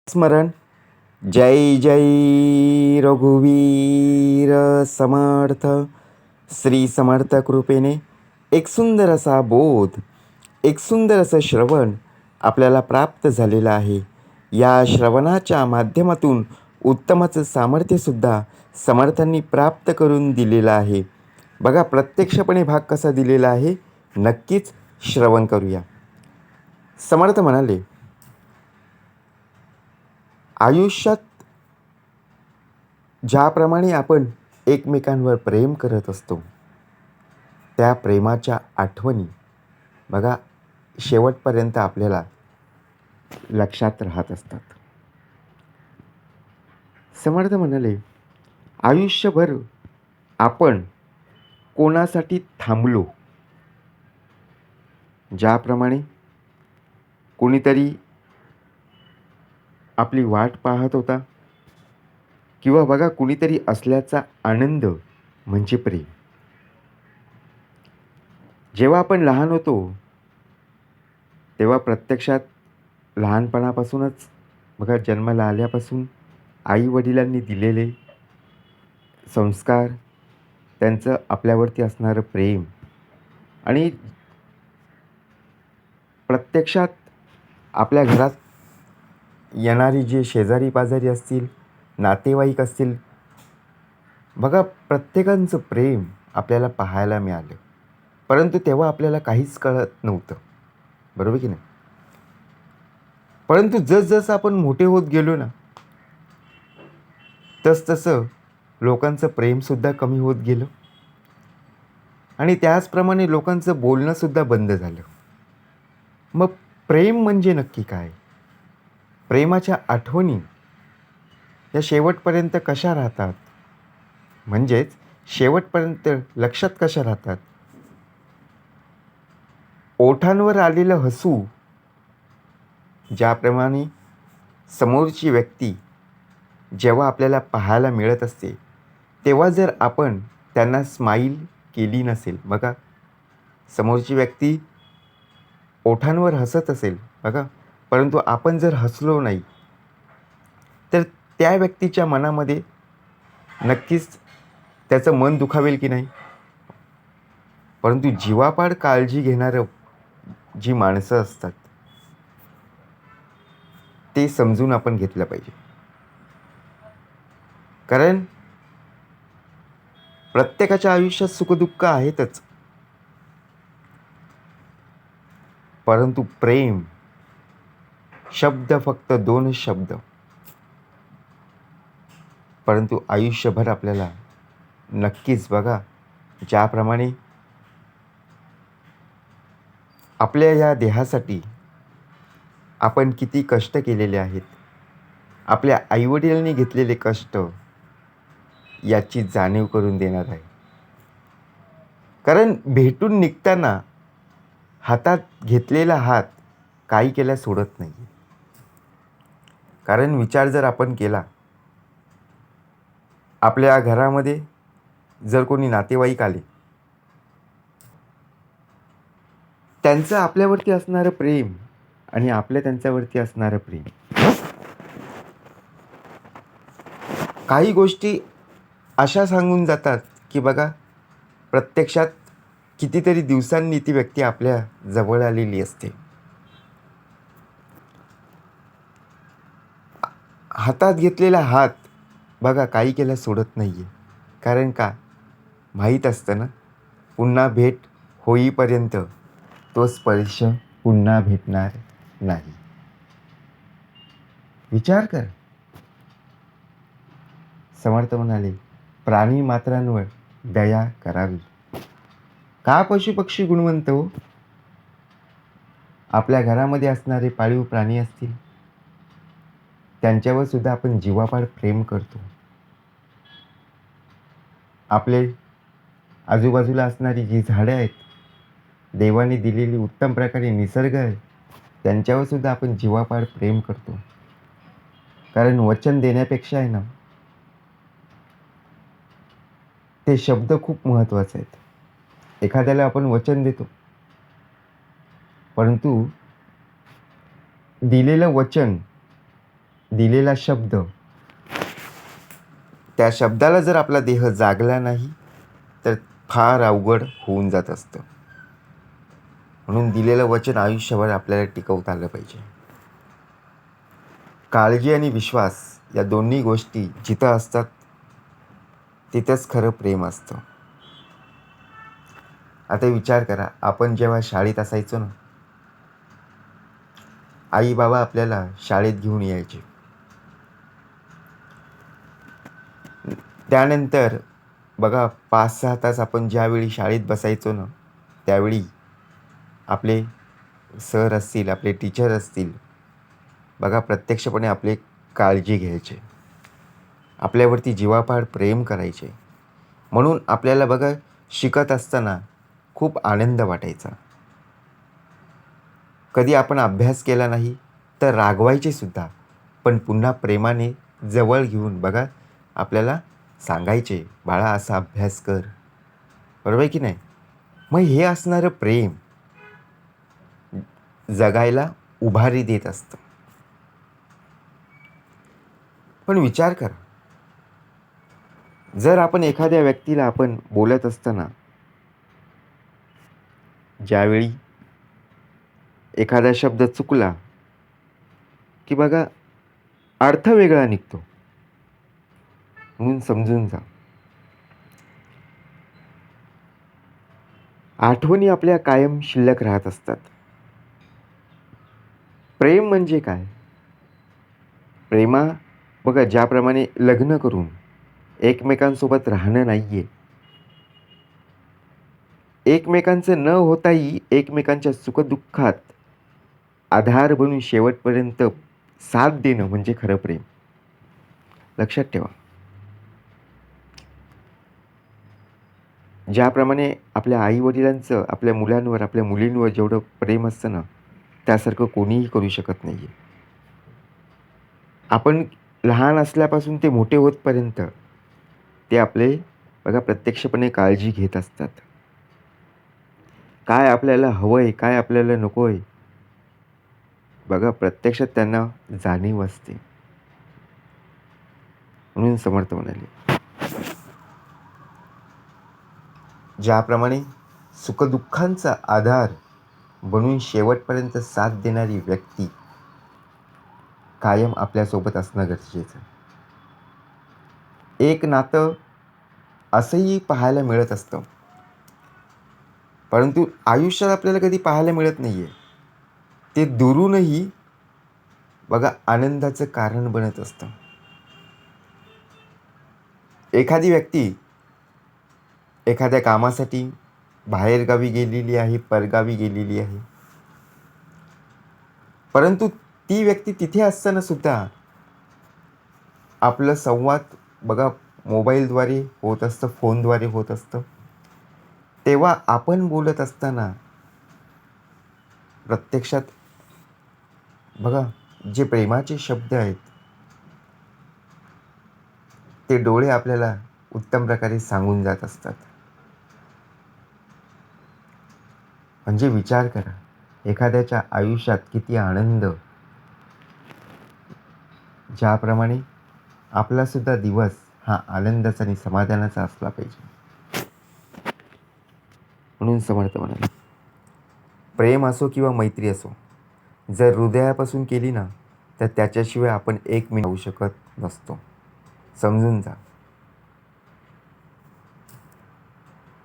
स्मरण. जय जय रघुवीर समर्थ. श्री समर्थ कृपेने एक सुंदर असा बोध, एक सुंदर असं श्रवण आपल्याला प्राप्त झालेलं आहे. या श्रवणाच्या माध्यमातून उत्तमचं सामर्थ्यसुद्धा समर्थांनी प्राप्त करून दिलेलं आहे. बघा, प्रत्यक्षपणे भाग कसा दिलेला आहे, नक्कीच श्रवण करूया. समर्थ म्हणाले, आयुष्यात ज्याप्रमाणे आपण एकमेकांवर प्रेम करत असतो, त्या प्रेमाच्या आठवणी बघा शेवटपर्यंत आपल्याला लक्षात राहत असतात. समर्थ म्हणाले, आयुष्यभर आपण कोणासाठी थांबलो, ज्याप्रमाणे कोणीतरी आपली वाट पाहत होता, किंवा बघा कुणीतरी असल्याचा आनंद म्हणजे प्रेम. जेव्हा आपण लहान होतो तेव्हा प्रत्यक्षात लहानपणापासूनच बघा जन्माला आल्यापासून आई-वडिलांनी दिलेले संस्कार, त्यांचं आपल्यावरती असणारं प्रेम आणि प्रत्यक्षात आपल्या घरात येणारी जे शेजारी पाजारी असतील, नातेवाईक असतील, बघा प्रत्येकाचं प्रेम आपल्याला पाहायला मिळालं. परंतु तेव्हा आपल्याला काहीच कळत नव्हतं, बरोबर की नाही? परंतु जसजसं आपण मोठे होत गेलो ना, तसतसं लोकांचं प्रेमसुद्धा कमी होत गेलं आणि त्याचप्रमाणे लोकांचं बोलणंसुद्धा बंद झालं. मग प्रेम म्हणजे नक्की काय? प्रेमाच्या आठवणी या शेवटपर्यंत कशा राहतात? म्हणजेच शेवटपर्यंत लक्षात कशा राहतात? ओठांवर आलेलं हसू, ज्याप्रमाणे समोरची व्यक्ती जेव्हा आपल्याला पाहायला मिळत असते, तेव्हा जर आपण त्यांना स्माईल केली नसेल, बघा समोरची व्यक्ती ओठांवर हसत असेल बघा, परंतु आपण जर हसलो नाही, तर त्या व्यक्तीच्या मनामध्ये नक्कीच त्याचं मन दुखावेल की नाही? परंतु जीवापाड काळजी घेणारं जी माणसं असतात, ते समजून आपण घेतलं पाहिजे. कारण प्रत्येकाच्या आयुष्यात सुखदुःख आहेतच, परंतु प्रेम शब्द फक्त 2 शब्द, परंतु आयुष्यभर आपल्याला नक्कीच बघा, ज्याप्रमाणे आपल्या या देहासाठी आपण किती कष्ट केलेले आहेत, आपल्या आईवडिलांनी घेतलेले कष्ट याची जाणीव करून देणार आहे. कारण भेटून निघताना हातात घेतलेला हात काही केल्या सोडत नाही. कारण विचार जर आपण केला, आपल्या घरामध्ये जर कोणी नातेवाईक आले, त्यांचं आपल्यावरती असणारं प्रेम आणि आपलं त्यांच्यावरती असणारं प्रेम, काही गोष्टी अशा सांगून जातात की बघा, प्रत्यक्षात कितीतरी दिवसांनी ती व्यक्ती आपल्या जवळ आलेली असते. हातात घेतलेला हात बघा काही केल्या सोडत नाही आहे. कारण का? माहीत असतं ना, पुन्हा भेट होईपर्यंत तो स्पर्श पुन्हा भेटणार नाही. विचार कर. समर्थ म्हणाले, प्राणी मात्रांवर दया करावी. का पशुपक्षी गुणवंत हो? आपल्या घरामध्ये असणारे पाळीव प्राणी असतील, त्यांच्यावर सुद्धा आपण जीवापाड प्रेम करतो. आपले आजूबाजूला असणारी जी झाडं आहेत, देवाने दिलेली उत्तम प्रकारे निसर्ग आहे, त्यांच्यावर सुद्धा आपण जीवापाड प्रेम करतो. कारण वचन देण्यापेक्षा आहे ना, ते शब्द खूप महत्त्वाचे आहेत. एखाद्याला आपण वचन देतो, परंतु दिलेलं वचन दिलेला शब्द, त्या शब्दाला जर आपला देह जागला नाही तर फार अवघड होऊन जात असतं. म्हणून दिलेलं वचन आयुष्यभर आपल्याला टिकवता आलं पाहिजे. काळजी आणि विश्वास या दोन्ही गोष्टी जिथं असतात तिथंच खरं प्रेम असतं. आता विचार करा, आपण जेव्हा शाळेत असायचो ना, आई बाबा आपल्याला शाळेत घेऊन यायचे. त्यानंतर बघा 5-6 तास आपण ज्यावेळी शाळेत बसायचो ना, त्यावेळी आपले सर असतील, आपले टीचर असतील, बघा प्रत्यक्षपणे आपली काळजी घ्यायचे. आपल्यावरती जीवापाड प्रेम करायचे. म्हणून आपल्याला बघा शिकत असताना खूप आनंद वाटायचा. कधी आपण अभ्यास केला नाही तर रागवायचे सुद्धा, पण पुन्हा प्रेमाने जवळ घेऊन बघा आपल्याला सांगायचे, बाळा असा अभ्यास कर. बरोबर आहे की नाही? मग हे असणारं प्रेम जगायला उभारी देत असतं. पण विचार करा, जर आपण एखाद्या व्यक्तीला आपण बोलत असताना ज्यावेळी एखादा शब्द चुकला की बघा अर्थ वेगळा निघतो. म्हणून समजून जा. आठवणी आपल्या कायम शिल्लक राहत असतात. प्रेम म्हणजे काय? बघा ज्याप्रमाणे लग्न करून एकमेकांसोबत राहणं नाहीये. एकमेकांचं न होताही एकमेकांच्या सुखदुःखात आधार बनून शेवटपर्यंत साथ देणं म्हणजे खरं प्रेम. लक्षात ठेवा. ज्याप्रमाणे आपल्या आई-वडिलांचं आपल्या मुलांवर, आपल्या मुलींवर जेवढं प्रेम असतं ना, त्यासारखं कोणीही करू शकत नाही आहे. आपण लहान असल्यापासून ते मोठे होतपर्यंत ते आपले बघा प्रत्यक्षपणे काळजी घेत असतात. काय आपल्याला हवं आहे, काय आपल्याला नको आहे, बघा प्रत्यक्षात त्यांना जाणीव असते. म्हणून समर्थ म्हणाले, ज्याप्रमाणे सुखदुःखांचा आधार बनून शेवटपर्यंत साथ देणारी व्यक्ती कायम आपल्यासोबत असणं गरजेचं. एक नातं असंही पाहायला मिळत असतं, परंतु आयुष्यात आपल्याला कधी पाहायला मिळत नाही आहे. ते दुरूनही बघा आनंदाचं कारण बनत असतं. एखादी व्यक्ती एखाद्या कामासाठी बाहेरगावी गेलेली आहे, परगावी गेलेली आहे. परंतु ती व्यक्ती तिथे असताना सुद्धा आपलं संवाद बघा मोबाईलद्वारे होत असतं, फोनद्वारे होत असतं. तेव्हा आपण बोलत असताना प्रत्यक्षात बघा जे प्रेमाचे शब्द आहेत ते डोळे आपल्याला उत्तम प्रकारे सांगून जात असतात. म्हणजे विचार करा, एखाद्याच्या आयुष्यात किती आनंद, ज्याप्रमाणे आपलासुद्धा दिवस हा आनंदाचा आणि समाधानाचा असला पाहिजे. म्हणून समर्थ म्हणाले, प्रेम असो किंवा मैत्री असो, जर हृदयापासून केली ना तर त्याच्याशिवाय आपण एक मिनिट राहू शकत नसतो. समजून जा.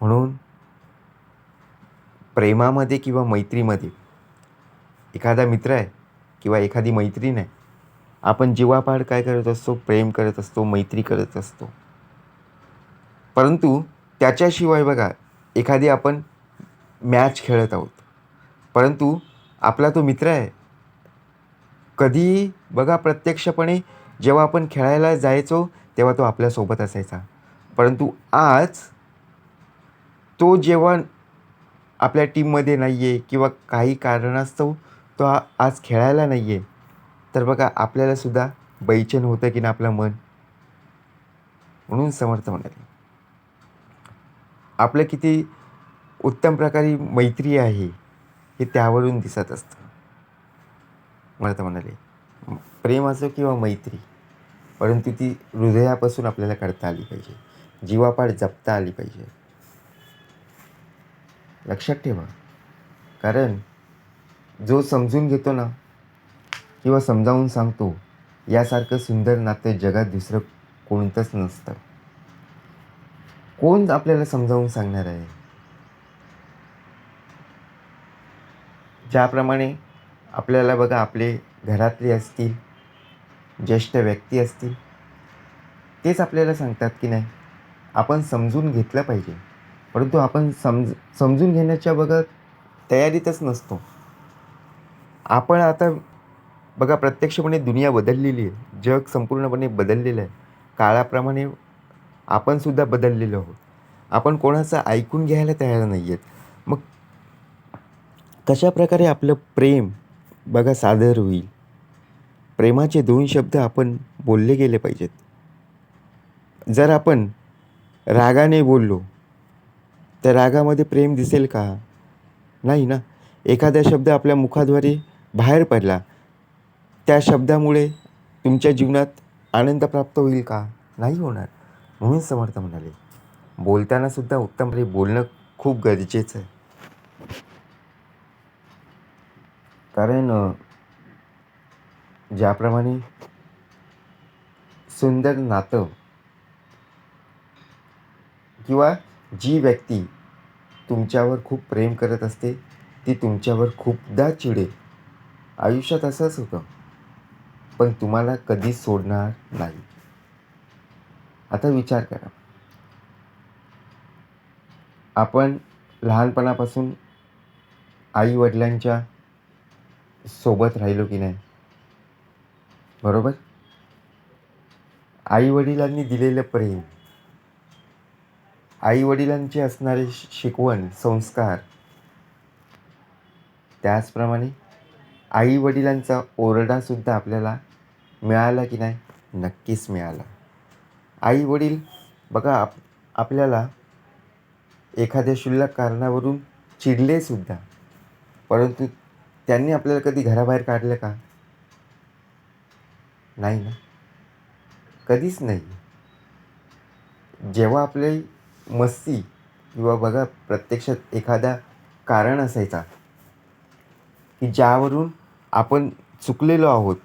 म्हणून प्रेमामध्ये किंवा मैत्रीमध्ये एखादा मित्र आहे किंवा एखादी मैत्रीण आहे, आपण जीवापाड काय करत असतो? प्रेम करत असतो, मैत्री करत असतो. परंतु त्याच्याशिवाय बघा एखादी आपण मॅच खेळत आहोत, परंतु आपला तो मित्र आहे. कधीही बघा प्रत्यक्षपणे जेव्हा आपण खेळायला जायचो तेव्हा तो आपल्यासोबत असायचा. परंतु आज तो जेव्हा आपल्या टीममध्ये नाही आहे किंवा काही कारणास्तव तो आज खेळायला नाही आहे, तर बघा आपल्यालासुद्धा बेचैन होतं की ना आपलं मन. म्हणून समर्थ म्हणाले, आपलं किती उत्तम प्रकारे मैत्री आहे हे त्यावरून दिसत असतं. समर्थ म्हणाले, प्रेम असो किंवा मैत्री, परंतु ती हृदयापासून आपल्याला करता आली पाहिजे, जीवापाड जपता आली पाहिजे. लक्षात ठेवा. कारण जो समजून घेतो ना किंवा समजावून सांगतो, यासारखं सुंदर नातं जगात दुसरं कोणतंच नसतं. कोण आपल्याला समजावून सांगणार आहे? ज्याप्रमाणे आपल्याला बघा, आपले घरातले असतील, ज्येष्ठ व्यक्ती असतील, तेच आपल्याला सांगतात की नाही, आपण समजून घेतलं पाहिजे. परंतु आपण समजून घेण्याच्या बघा तयारीतच नसतो. आपण आता बघा, प्रत्यक्षपणे दुनिया बदललेली आहे. जग संपूर्णपणे बदललेलं आहे. काळाप्रमाणे आपणसुद्धा बदललेलो आहोत. आपण कोणाचं ऐकून घ्यायला तयार नाही आहेत. मग कशाप्रकारे आपलं प्रेम बघा सादर होईल? प्रेमाचे 2 शब्द आपण बोलले गेले पाहिजेत. जर आपण रागाने बोललो, तर रागामध्ये प्रेम दिसेल का? नाही ना. एखादा शब्द आपल्या मुखाद्वारे बाहेर पडला, त्या शब्दामुळे तुमच्या जीवनात आनंद प्राप्त होईल का? नाही होणार. म्हणून समर्थ म्हणाले, बोलताना सुद्धा उत्तमपणे बोलणं खूप गरजेचं आहे. कारण ज्याप्रमाणे सुंदर नातं किंवा जी व्यक्ती तुमच्यावर खूप प्रेम करत असते, ती तुमच्यावर खूपदा चिडेल. आयुष्यात असंच होतं. पण तुम्हाला कधीच सोडणार नाही. आता विचार करा. आपण लहानपणापासून आई-वडिलांच्या सोबत राहिलो की नाही? बरोबर? आई-वडिलांनी दिलेलं प्रेम, आई-वडिलांचे असणारे शिकवण, संस्कार, त्याचप्रमाणे आई-वडिलांचा ओरडासुद्धा आपल्याला मिळाला की नाही? नक्कीच मिळाला. आई-वडील बघा, आपल्याला एखाद्या क्षुल्लक कारणावरून चिडलेसुद्धा, परंतु त्यांनी आपल्याला कधी घराबाहेर काढलं का? नाही ना. कधीच नाही. जेव्हा आपली मस्ती किंवा बघा प्रत्यक्षात एखादा कारण असायचा की ज्यावरून आपण चुकलेलो आहोत,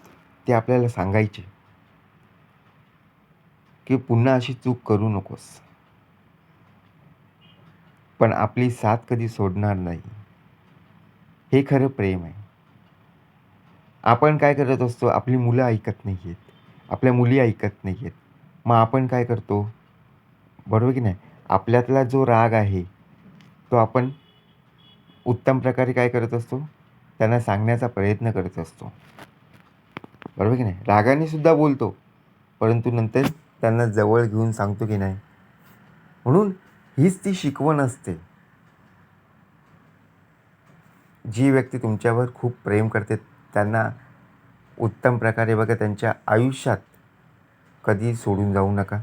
ते आपल्याला सांगायचे की पुन्हा अशी चूक करू नकोस. पण आपली साथ कधी सोडणार नाही. हे खरं प्रेम आहे. आपण काय करत असतो? आपली मुलं ऐकत नाही आहेत, आपल्या मुली ऐकत नाही आहेत. मग आपण काय करतो? बरोबर की नाही? आपल्यातला जो राग आहे, तो आपण उत्तम प्रकारे काय करत असतो? त्यांना सांगण्याचा प्रयत्न करत असतो. बरोबर की नाही? रागाने सुद्धा बोलतो, परंतु नंतर त्यांना जवळ घेऊन सांगतो की नाही? म्हणून हीच ती शिकवण असते. जी व्यक्ती तुमच्यावर खूप प्रेम करते, त्यांना उत्तम प्रकारे बघा त्यांच्या आयुष्यात कधी सोडून जाऊ नका.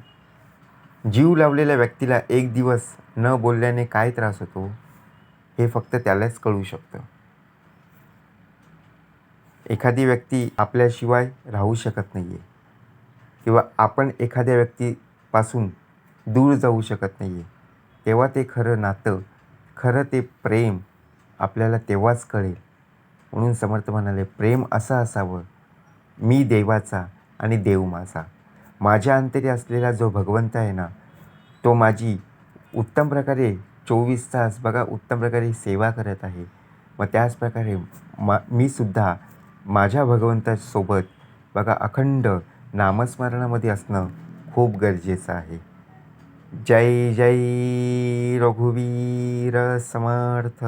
जीव लावलेल्या व्यक्तीला एक दिवस न बोलल्याने काय त्रास होतो, हे फक्त त्यालाच कळू शकतं. एखादी व्यक्ती आपल्याशिवाय राहू शकत नाही आहे किंवा आपण एखाद्या व्यक्तीपासून दूर जाऊ शकत नाही आहे. तेव्हा ते खरं नातं, खरं ते प्रेम आपल्याला तेव्हाच कळेल. म्हणून समर्थ म्हणाले, प्रेम असं असावं, मी देवाचा आणि देव माझा. माझ्या अंतरी असलेला जो भगवंत आहे ना, तो माझी उत्तम प्रकारे 24 तास बघा उत्तम प्रकारे सेवा करत आहे. मग त्याच प्रकारे मी सुद्धा माझ्या भगवंतासोबत बघा अखंड नामस्मरणामध्ये असणं खूप गरजेचं आहे. जय जय रघुवीर समर्थ.